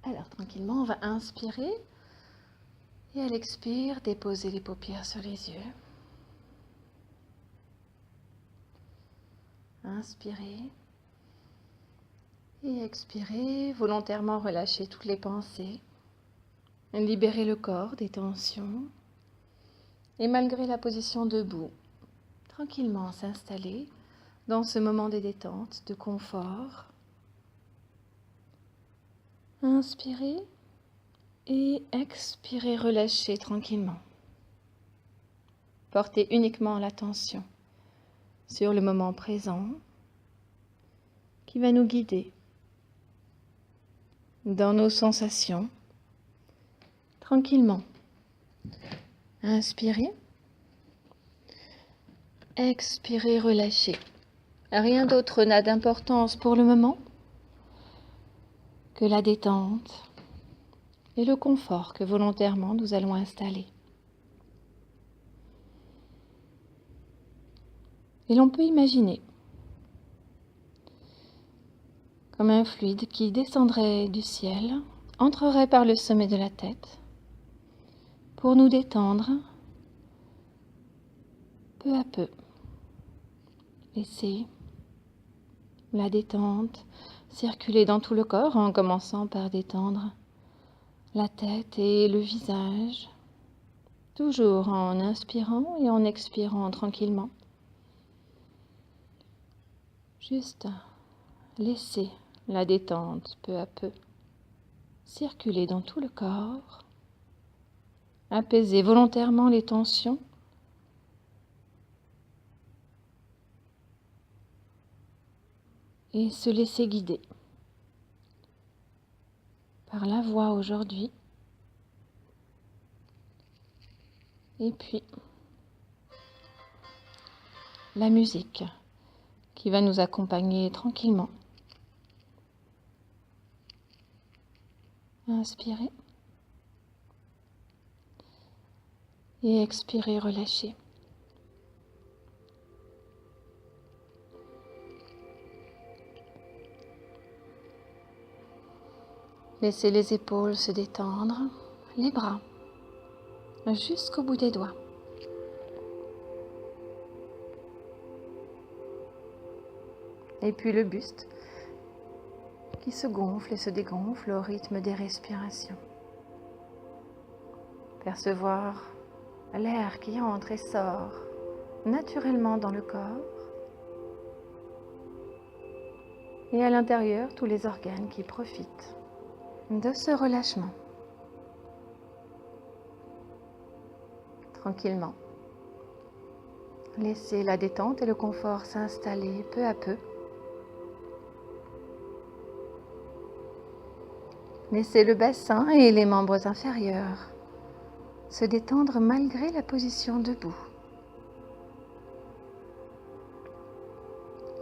Alors, tranquillement, on va inspirer et à l'expire, déposer les paupières sur les yeux. Inspirez et expirez, volontairement relâchez toutes les pensées, libérez le corps des tensions et malgré la position debout, tranquillement s'installer dans ce moment de détente, de confort. Inspirez et expirez, relâchez tranquillement. Portez uniquement l'attention sur le moment présent qui va nous guider dans nos sensations, tranquillement. Inspirez, expirez, relâchez. Rien d'autre n'a d'importance pour le moment que la détente et le confort que volontairement nous allons installer. Et l'on peut imaginer comme un fluide qui descendrait du ciel, entrerait par le sommet de la tête pour nous détendre peu à peu. Laissez la détente circuler dans tout le corps en commençant par détendre la tête et le visage, toujours en inspirant et en expirant tranquillement. Juste laissez la détente peu à peu circuler dans tout le corps, apaiser volontairement les tensions et se laisser guider par la voix aujourd'hui. Et puis la musique qui va nous accompagner tranquillement. Inspirez et expirez, relâchez. Laissez les épaules se détendre, les bras jusqu'au bout des doigts. Et puis le buste qui se gonfle et se dégonfle au rythme des respirations. Percevoir l'air qui entre et sort naturellement dans le corps. Et à l'intérieur, tous les organes qui profitent de ce relâchement. Tranquillement. Laissez la détente et le confort s'installer peu à peu. Laissez le bassin et les membres inférieurs se détendre malgré la position debout.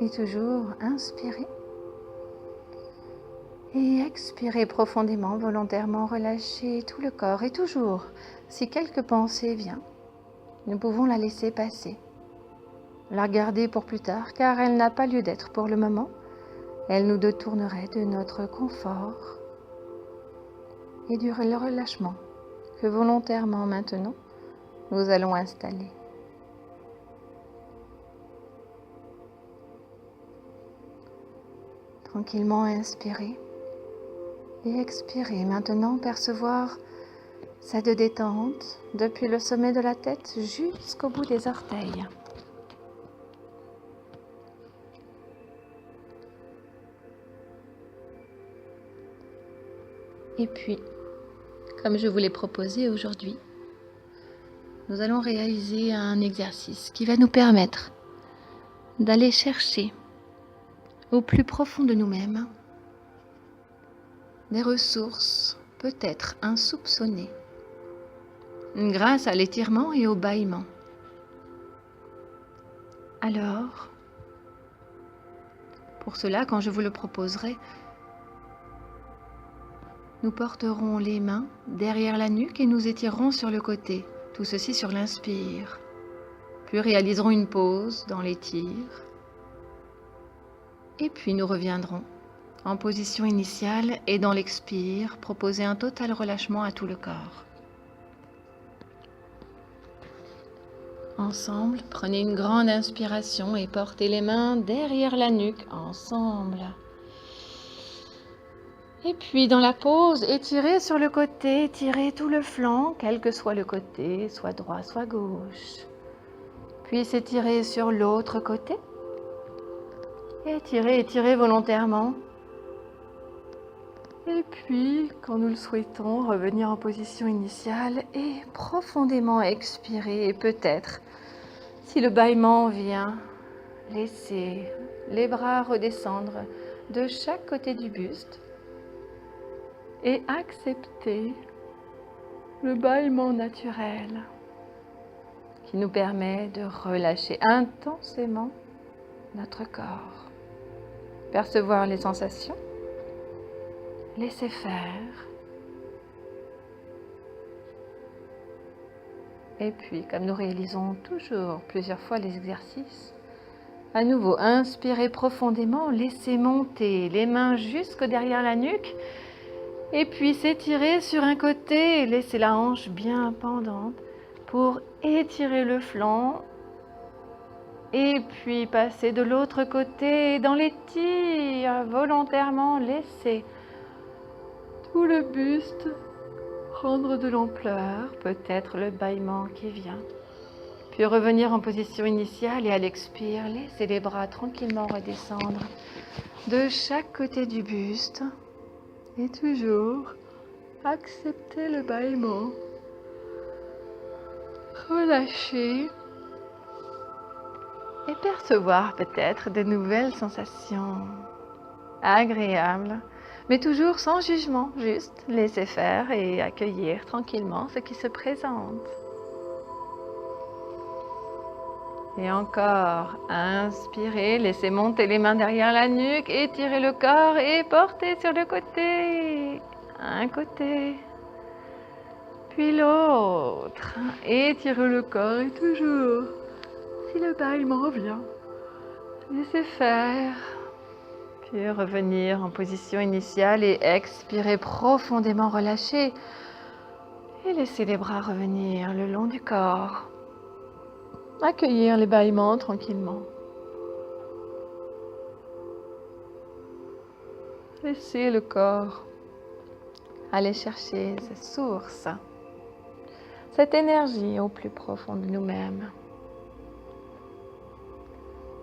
Et toujours inspirez et expirez profondément, volontairement relâchez tout le corps. Et toujours, si quelque pensée vient, nous pouvons la laisser passer, la garder pour plus tard, car elle n'a pas lieu d'être pour le moment. Elle nous détournerait de notre confort et du relâchement que volontairement maintenant nous allons installer. Tranquillement inspirez et expirez. Maintenant percevoir cette détente depuis le sommet de la tête jusqu'au bout des orteils. Et puis, comme je vous l'ai proposé aujourd'hui, nous allons réaliser un exercice qui va nous permettre d'aller chercher au plus profond de nous-mêmes des ressources peut-être insoupçonnées grâce à l'étirement et au bâillement. Alors, pour cela, quand je vous le proposerai, nous porterons les mains derrière la nuque et nous étirerons sur le côté. Tout ceci sur l'inspire. Puis réaliserons une pause dans l'étire. Et puis nous reviendrons en position initiale et dans l'expire, proposez un total relâchement à tout le corps. Ensemble, prenez une grande inspiration et portez les mains derrière la nuque, ensemble. Et puis dans la pause, étirez sur le côté, étirez tout le flanc, quel que soit le côté, soit droit, soit gauche. Puis s'étirer sur l'autre côté. Étirez, étirez volontairement. Et puis, quand nous le souhaitons, revenir en position initiale et profondément expirer. Et peut-être, si le bâillement vient, laissez les bras redescendre de chaque côté du buste et accepter le bâillement naturel qui nous permet de relâcher intensément notre corps. Percevoir les sensations, laisser faire. Et puis, comme nous réalisons toujours plusieurs fois les exercices, à nouveau, inspirez profondément, laissez monter les mains jusque derrière la nuque et puis s'étirer sur un côté et laissez la hanche bien pendante pour étirer le flanc et puis passer de l'autre côté dans les tirs, volontairement laissez tout le buste prendre de l'ampleur, peut-être le bâillement qui vient. Puis revenir en position initiale et à l'expire, laissez les bras tranquillement redescendre de chaque côté du buste. Et toujours accepter le bâillement. Relâcher. Et percevoir peut-être de nouvelles sensations agréables. Mais toujours sans jugement, juste laisser faire et accueillir tranquillement ce qui se présente. Et encore, inspirez, laissez monter les mains derrière la nuque, étirez le corps et portez sur le côté. Un côté, puis l'autre. Étirez le corps et toujours, si le bâillement vient, laissez faire. Puis revenir en position initiale et expirez profondément relâché. Et laissez les bras revenir le long du corps. Accueillir les bâillements tranquillement. Laissez le corps aller chercher sa source, cette énergie au plus profond de nous-mêmes.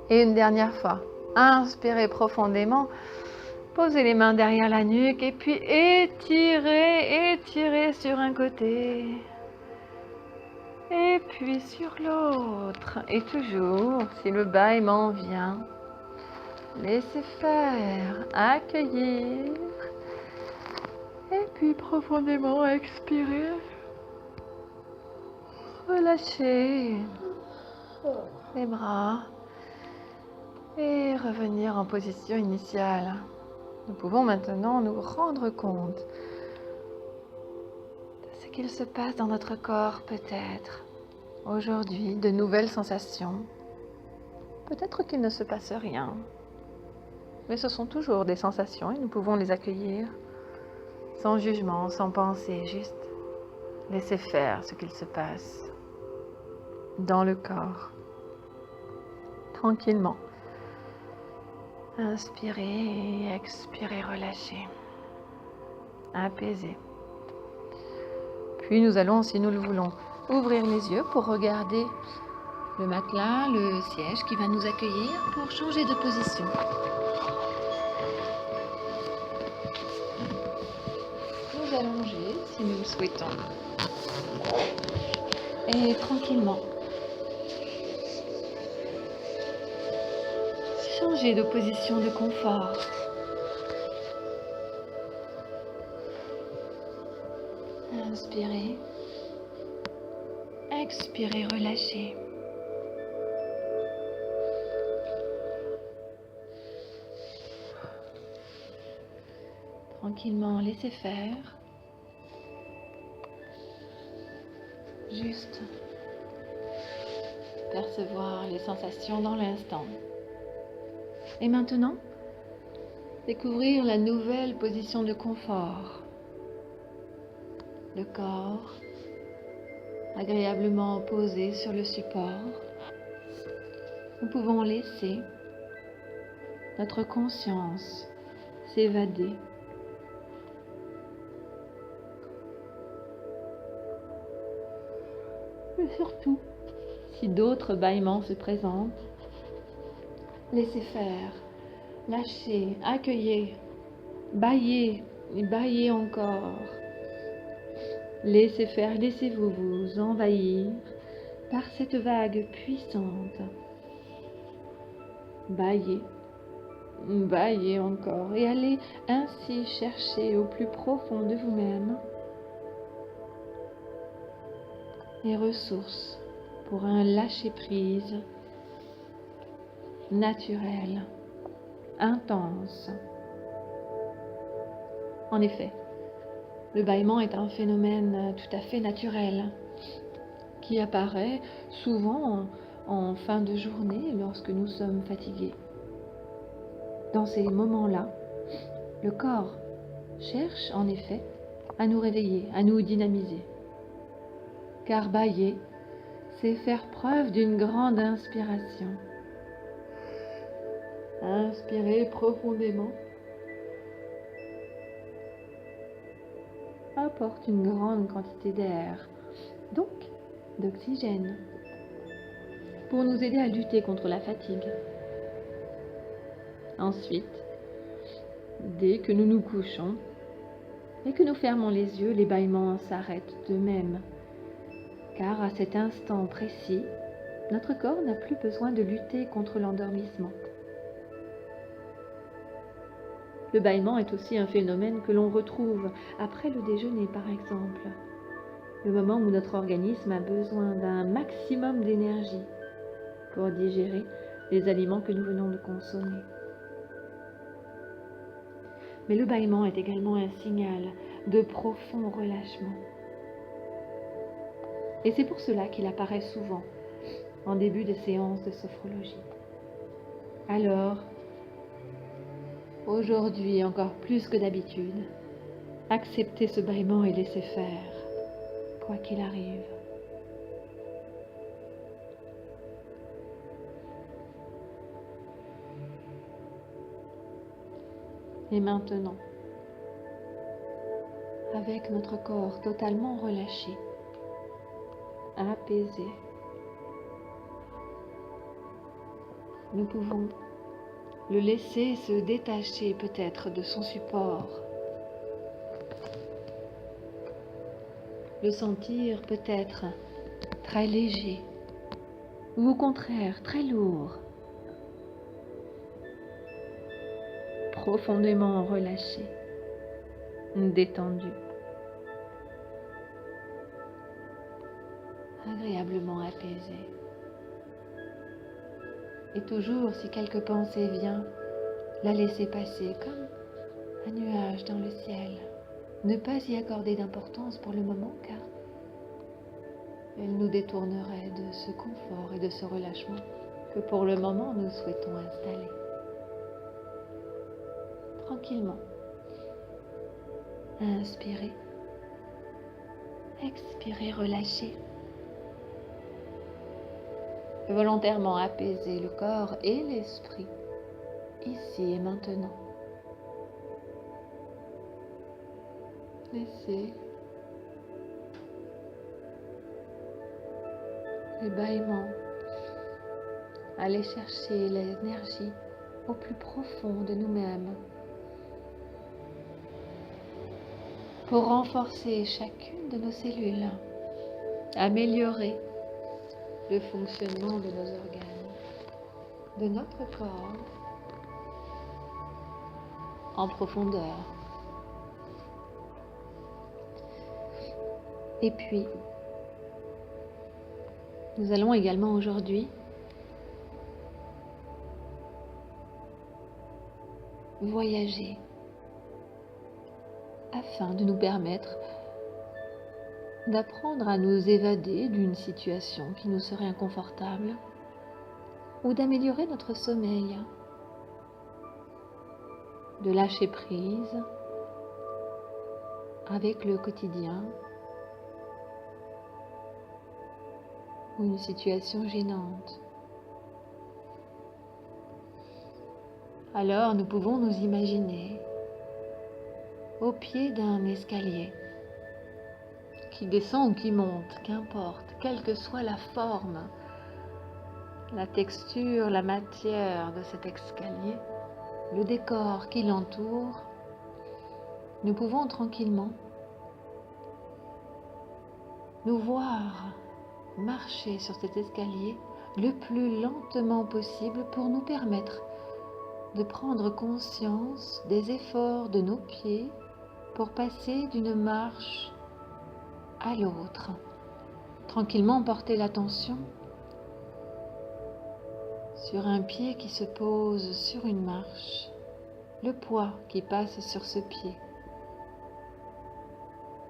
Et une dernière fois, inspirez profondément, posez les mains derrière la nuque et puis étirez sur un côté. Et puis sur l'autre. Et toujours, si le bâillement vient, laissez faire, accueillir. Et puis profondément expirer. Relâchez les bras. Et revenir en position initiale. Nous pouvons maintenant nous rendre compte de ce qu'il se passe dans notre corps peut-être. Aujourd'hui, de nouvelles sensations. Peut-être qu'il ne se passe rien. Mais ce sont toujours des sensations et nous pouvons les accueillir sans jugement, sans pensée, juste laisser faire ce qu'il se passe dans le corps. Tranquillement. Inspirez et expirez, relâchez. Apaisez. Puis nous allons, si nous le voulons, ouvrir les yeux pour regarder le matelas, le siège qui va nous accueillir pour changer de position. Nous allonger si nous le souhaitons. Et tranquillement. Changer de position de confort. Inspirez. Expirez, relâchez. Tranquillement, laissez faire. Juste percevoir les sensations dans l'instant. Et maintenant, Découvrir la nouvelle position de confort. Le corps agréablement posé sur le support. Nous pouvons laisser notre conscience s'évader. Et surtout, si d'autres bâillements se présentent, laissez faire, lâchez, accueillez, bâillez et bâillez encore. Laissez faire, laissez-vous vous envahir par cette vague puissante. Bâillez, bâillez encore et allez ainsi chercher au plus profond de vous-même les ressources pour un lâcher-prise naturel, intense. En effet, le bâillement est un phénomène tout à fait naturel qui apparaît souvent en fin de journée lorsque nous sommes fatigués. Dans ces moments-là, le corps cherche en effet à nous réveiller, à nous dynamiser. Car bâiller, c'est faire preuve d'une grande inspiration. Inspirez profondément. Apporte une grande quantité d'air, donc d'oxygène, pour nous aider à lutter contre la fatigue. Ensuite, dès que nous nous couchons et que nous fermons les yeux, les bâillements s'arrêtent d'eux-mêmes. Car à cet instant précis, notre corps n'a plus besoin de lutter contre l'endormissement. Le bâillement est aussi un phénomène que l'on retrouve après le déjeuner, par exemple, le moment où notre organisme a besoin d'un maximum d'énergie pour digérer les aliments que nous venons de consommer. Mais le bâillement est également un signal de profond relâchement. Et c'est pour cela qu'il apparaît souvent en début de séance de sophrologie. Alors, aujourd'hui encore plus que d'habitude, acceptez ce bâillement et laissez faire, quoi qu'il arrive. Et maintenant, avec notre corps totalement relâché, apaisé, nous pouvons le laisser se détacher peut-être de son support, le sentir peut-être très léger ou au contraire très lourd, profondément relâché, détendu, agréablement apaisé. Et toujours, si quelque pensée vient, la laisser passer comme un nuage dans le ciel. Ne pas y accorder d'importance pour le moment, car elle nous détournerait de ce confort et de ce relâchement que pour le moment nous souhaitons installer. Tranquillement. Inspirez. Expirez, relâchez. Volontairement apaiser le corps et l'esprit, ici et maintenant. Laissez les bâillements aller chercher l'énergie au plus profond de nous-mêmes pour renforcer chacune de nos cellules, améliorer le fonctionnement de nos organes, de notre corps en profondeur. Et puis, nous allons également aujourd'hui voyager afin de nous permettre d'apprendre à nous évader d'une situation qui nous serait inconfortable ou d'améliorer notre sommeil. de lâcher prise avec le quotidien ou une situation gênante. Alors nous pouvons nous imaginer au pied d'un escalier qui descend ou qui monte, qu'importe, quelle que soit la forme, la texture, la matière de cet escalier, le décor qui l'entoure, nous pouvons tranquillement nous voir marcher sur cet escalier le plus lentement possible pour nous permettre de prendre conscience des efforts de nos pieds pour passer d'une marche à l'autre. Tranquillement porter l'attention sur un pied qui se pose sur une marche, le poids qui passe sur ce pied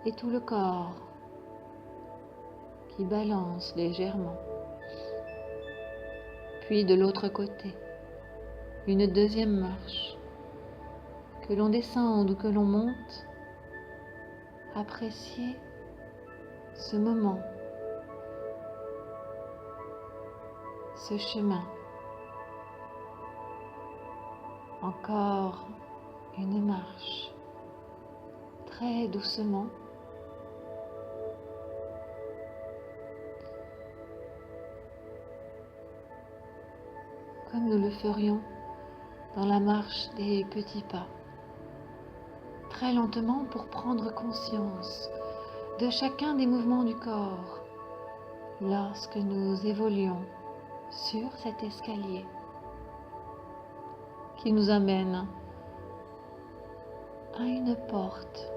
et tout le corps qui balance légèrement. Puis de l'autre côté, une deuxième marche, que l'on descende ou que l'on monte, appréciez ce moment, ce chemin. Encore une marche, très doucement. Comme nous le ferions dans la marche des petits pas, très lentement pour prendre conscience de chacun des mouvements du corps lorsque nous évoluons sur cet escalier qui nous amène à une porte.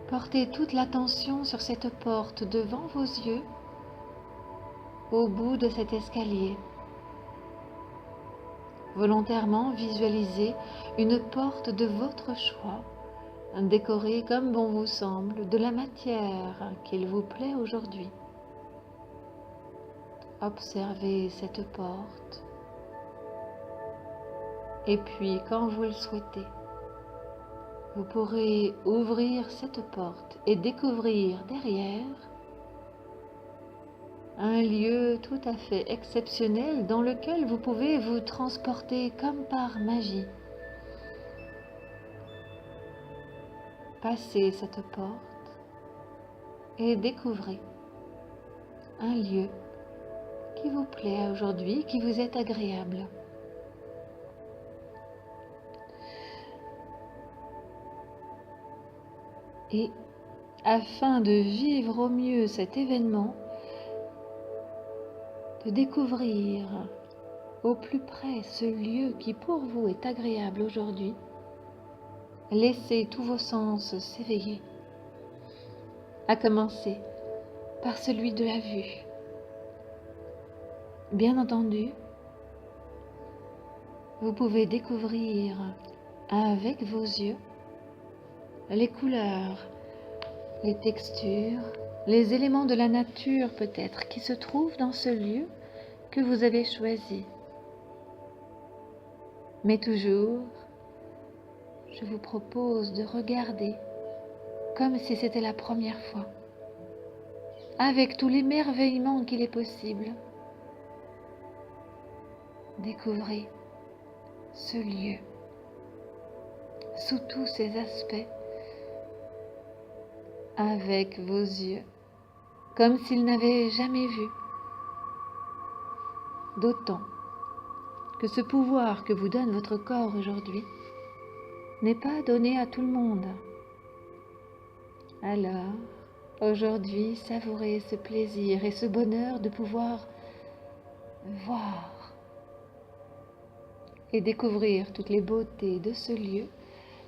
Portez toute l'attention sur cette porte devant vos yeux, au bout de cet escalier. Volontairement visualisez une porte de votre choix, décorée comme bon vous semble, de la matière qu'il vous plaît aujourd'hui. Observez cette porte. Et puis, quand vous le souhaitez, vous pourrez ouvrir cette porte et découvrir derrière un lieu tout à fait exceptionnel dans lequel vous pouvez vous transporter comme par magie. Passez cette porte et découvrez un lieu qui vous plaît aujourd'hui, qui vous est agréable. Et afin de vivre au mieux cet événement, de découvrir au plus près ce lieu qui pour vous est agréable aujourd'hui, laissez tous vos sens s'éveiller, à commencer par celui de la vue. Bien entendu, vous pouvez découvrir avec vos yeux les couleurs, les textures, les éléments de la nature peut-être qui se trouvent dans ce lieu que vous avez choisi. Mais toujours, je vous propose de regarder comme si c'était la première fois, avec tout l'émerveillement qu'il est possible. Découvrez ce lieu sous tous ses aspects avec vos yeux, comme s'il n'avait jamais vu. D'autant que ce pouvoir que vous donne votre corps aujourd'hui n'est pas donné à tout le monde. Alors, aujourd'hui, savourez ce plaisir et ce bonheur de pouvoir voir et découvrir toutes les beautés de ce lieu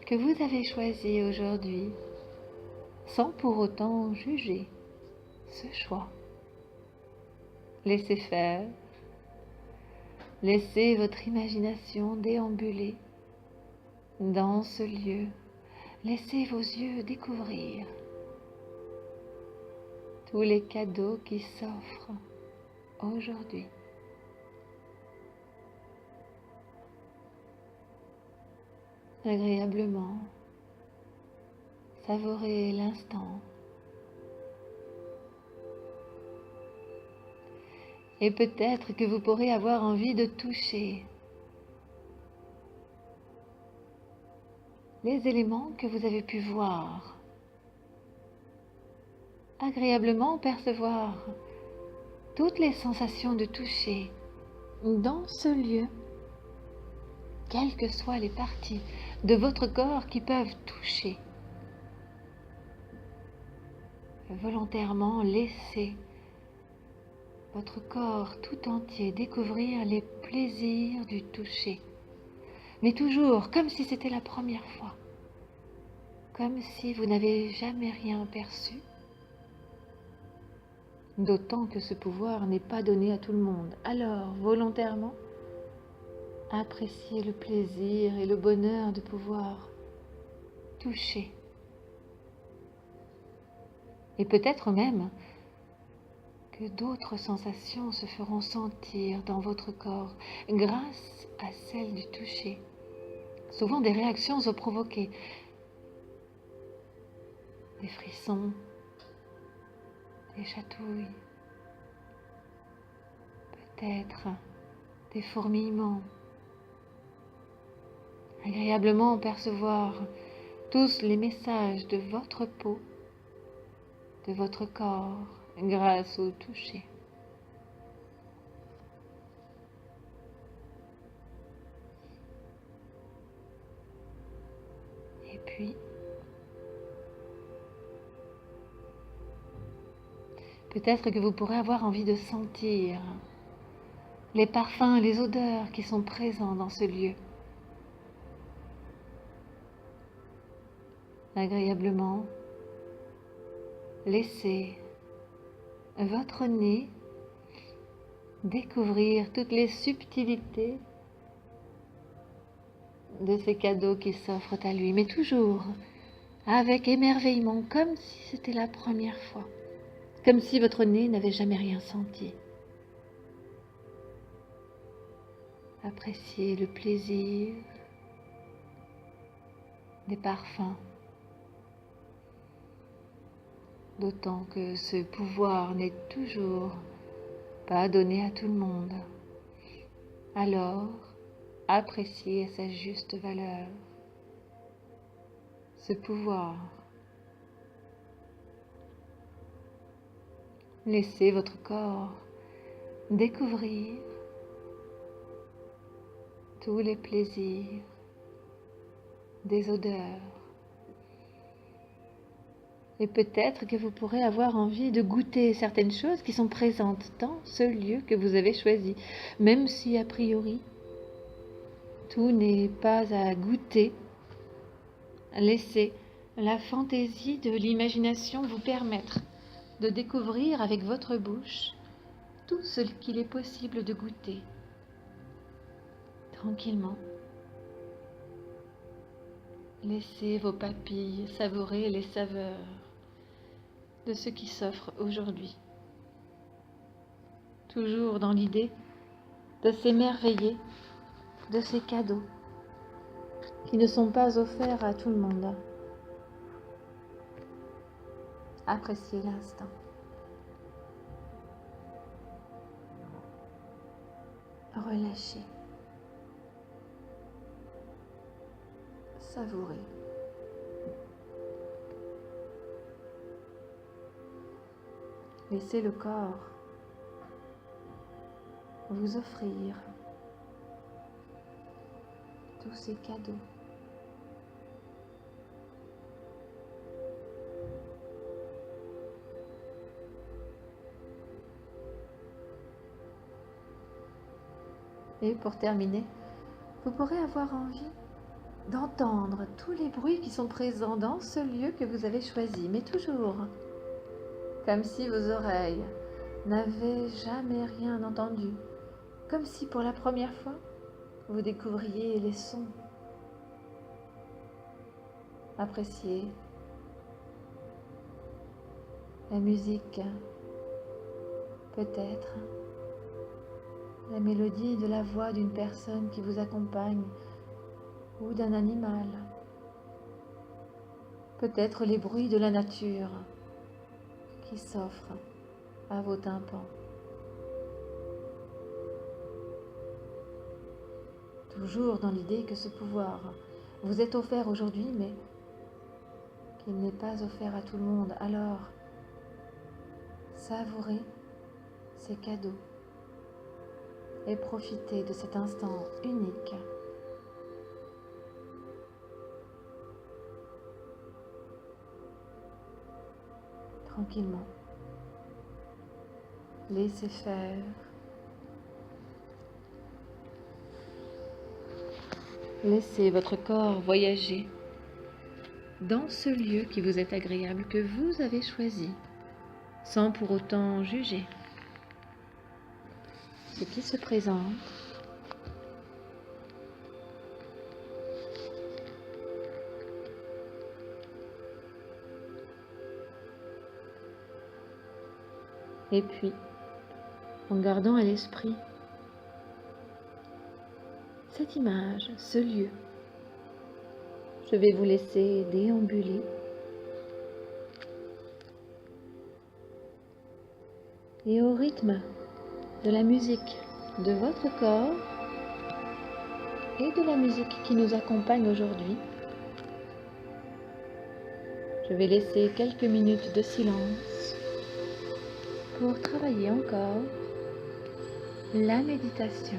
que vous avez choisi aujourd'hui, sans pour autant juger ce choix. Laissez faire, laissez votre imagination déambuler dans ce lieu, laissez vos yeux découvrir tous les cadeaux qui s'offrent aujourd'hui. agréablement. Savourez l'instant. Et peut-être que vous pourrez avoir envie de toucher les éléments que vous avez pu voir. Agréablement percevoir toutes les sensations de toucher dans ce lieu, quelles que soient les parties de votre corps qui peuvent toucher. Volontairement laissez votre corps tout entier découvrir les plaisirs du toucher, mais toujours comme si c'était la première fois, comme si vous n'avez jamais rien perçu, d'autant que ce pouvoir n'est pas donné à tout le monde. Alors, volontairement, appréciez le plaisir et le bonheur de pouvoir toucher. Et peut-être même que d'autres sensations se feront sentir dans votre corps grâce à celles du toucher. Souvent des réactions sont provoquées, des frissons, des chatouilles, peut-être des fourmillements. Agréablement percevoir tous les messages de votre peau, de votre corps, grâce au toucher. Et puis, peut-être que vous pourrez avoir envie de sentir les parfums, les odeurs qui sont présents dans ce lieu. Agréablement, laissez votre nez découvrir toutes les subtilités de ces cadeaux qui s'offrent à lui, mais toujours avec émerveillement, comme si c'était la première fois, comme si votre nez n'avait jamais rien senti. Appréciez le plaisir des parfums, d'autant que ce pouvoir n'est toujours pas donné à tout le monde. Alors, appréciez à sa juste valeur ce pouvoir. Laissez votre corps découvrir tous les plaisirs des odeurs. Et peut-être que vous pourrez avoir envie de goûter certaines choses qui sont présentes dans ce lieu que vous avez choisi, même si a priori tout n'est pas à goûter. Laissez la fantaisie de l'imagination vous permettre de découvrir avec votre bouche tout ce qu'il est possible de goûter. Tranquillement. Laissez vos papilles savourer les saveurs de ce qui s'offre aujourd'hui. Toujours dans l'idée de s'émerveiller de ces cadeaux qui ne sont pas offerts à tout le monde. Appréciez l'instant. Relâchez. Savourez. Laissez le corps vous offrir tous ces cadeaux. Et pour terminer, vous pourrez avoir envie d'entendre tous les bruits qui sont présents dans ce lieu que vous avez choisi, mais toujours comme si vos oreilles n'avaient jamais rien entendu, comme si pour la première fois vous découvriez les sons. Appréciez la musique, peut-être la mélodie de la voix d'une personne qui vous accompagne ou d'un animal. Peut-être les bruits de la nature qui s'offrent à vos tympans. Toujours dans l'idée que ce pouvoir vous est offert aujourd'hui, mais qu'il n'est pas offert à tout le monde. Alors, savourez ces cadeaux et profitez de cet instant unique. Tranquillement. Laissez faire. Laissez votre corps voyager dans ce lieu qui vous est agréable, que vous avez choisi, sans pour autant juger ce qui se présente. Et puis, en gardant à l'esprit cette image, ce lieu, je vais vous laisser déambuler et au rythme de la musique de votre corps et de la musique qui nous accompagne aujourd'hui, je vais laisser quelques minutes de silence pour travailler encore la méditation.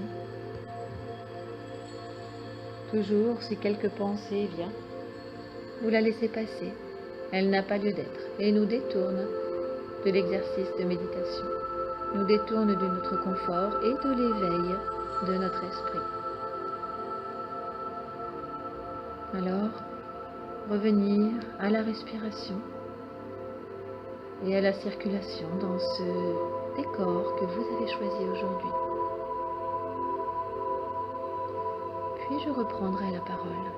Toujours, si quelque pensée vient, vous la laissez passer. Elle n'a pas lieu d'être et nous détourne de l'exercice de méditation, nous détourne de notre confort et de l'éveil de notre esprit. Alors, revenir à la respiration et à la circulation dans ce décor que vous avez choisi aujourd'hui. Puis je reprendrai la parole.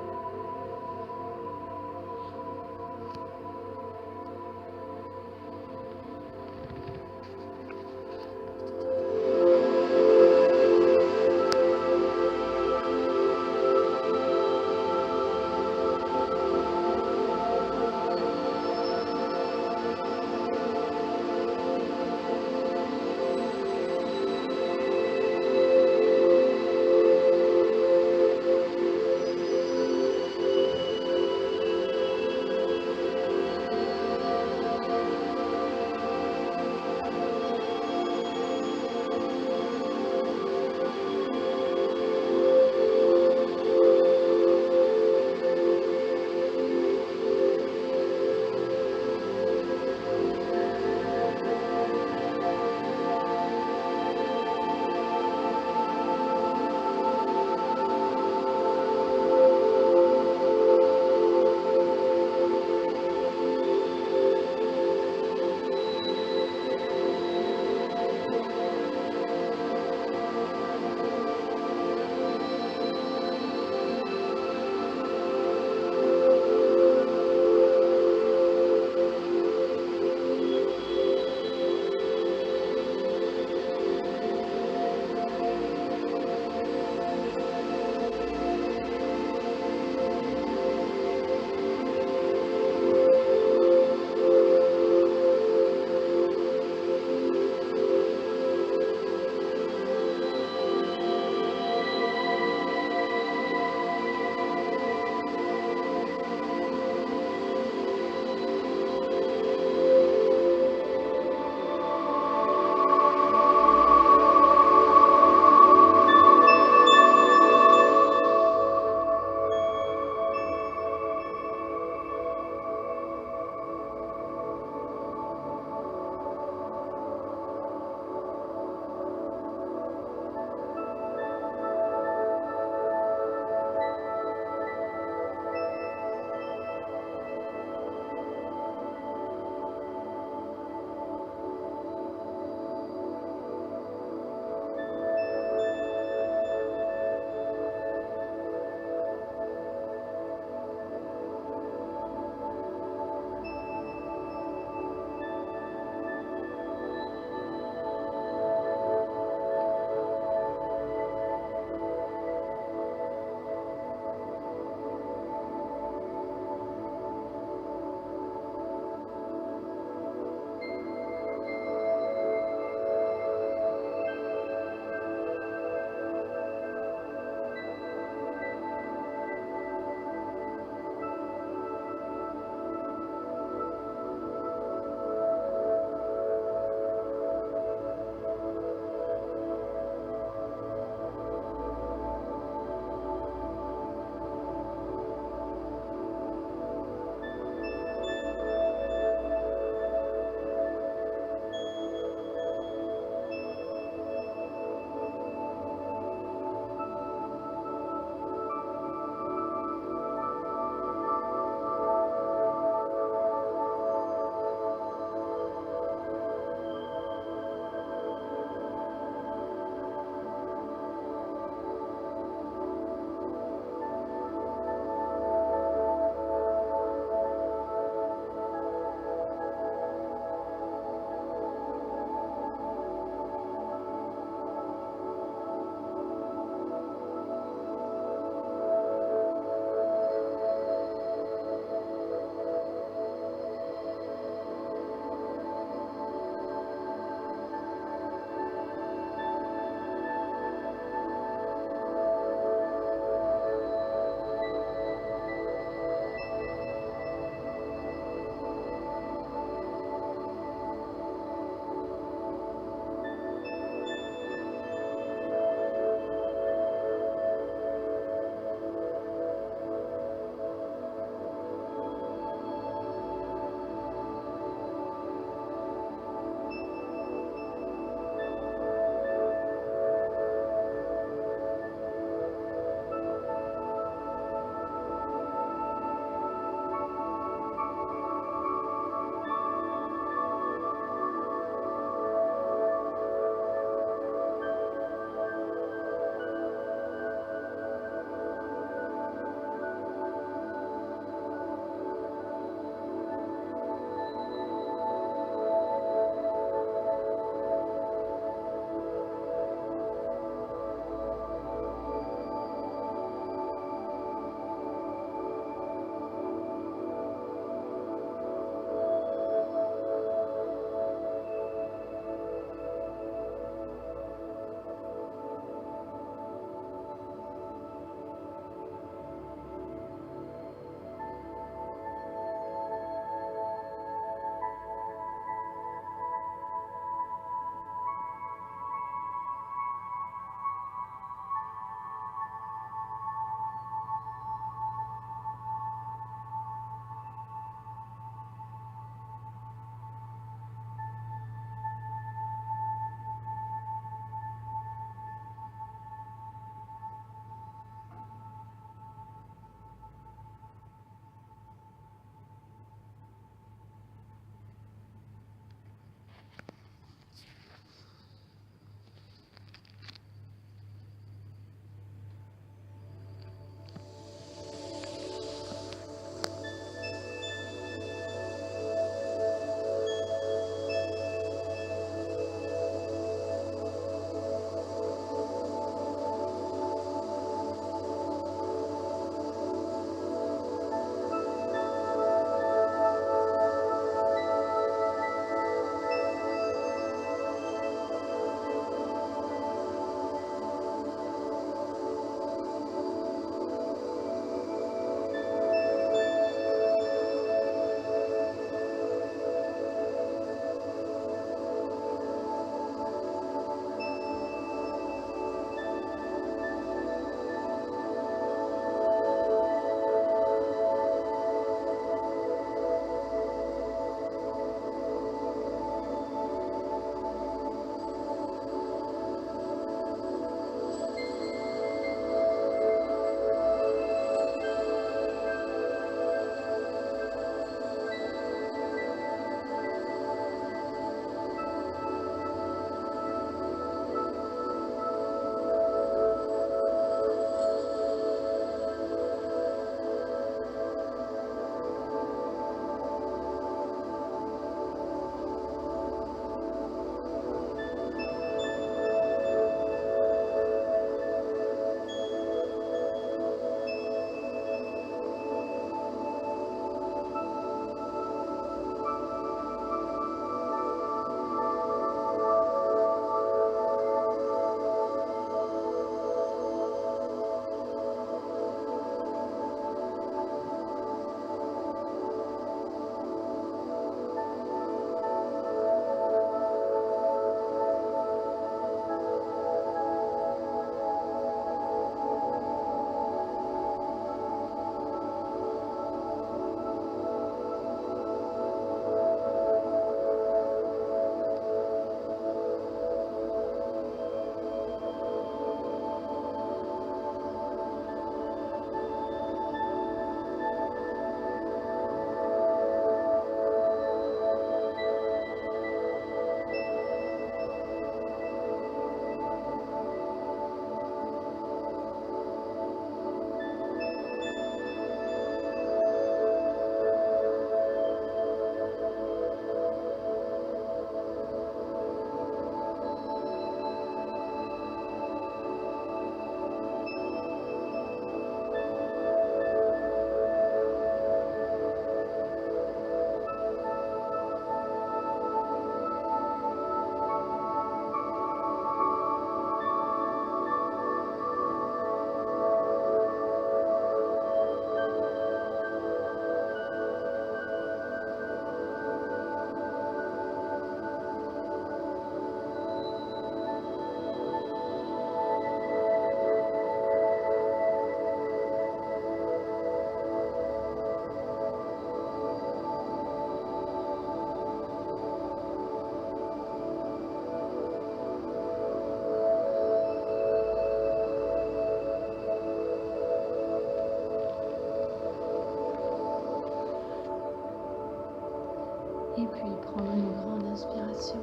Et puis prendre une grande inspiration.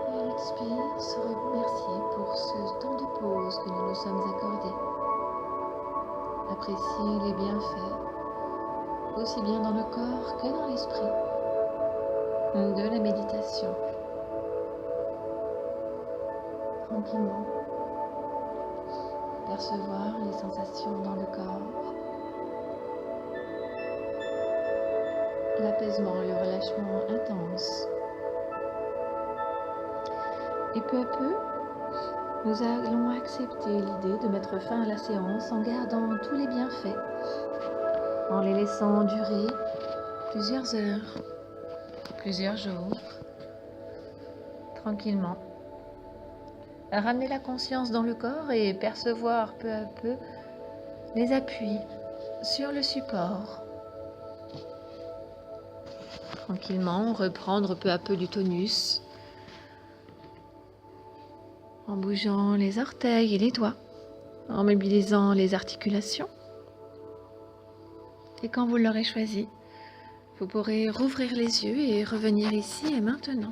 Et à l'expire, se remercier pour ce temps de pause que nous nous sommes accordés. Apprécier les bienfaits, aussi bien dans le corps que dans l'esprit, de la méditation. Tranquillement, percevoir les sensations dans le corps, l'apaisement et le relâchement intense. Et peu à peu, nous allons accepter l'idée de mettre fin à la séance en gardant tous les bienfaits, en les laissant durer plusieurs heures, plusieurs jours, tranquillement. Ramener la conscience dans le corps et percevoir peu à peu les appuis sur le support. Tranquillement, reprendre peu à peu du tonus en bougeant les orteils et les doigts, en mobilisant les articulations. Et quand vous l'aurez choisi, vous pourrez rouvrir les yeux et revenir ici et maintenant.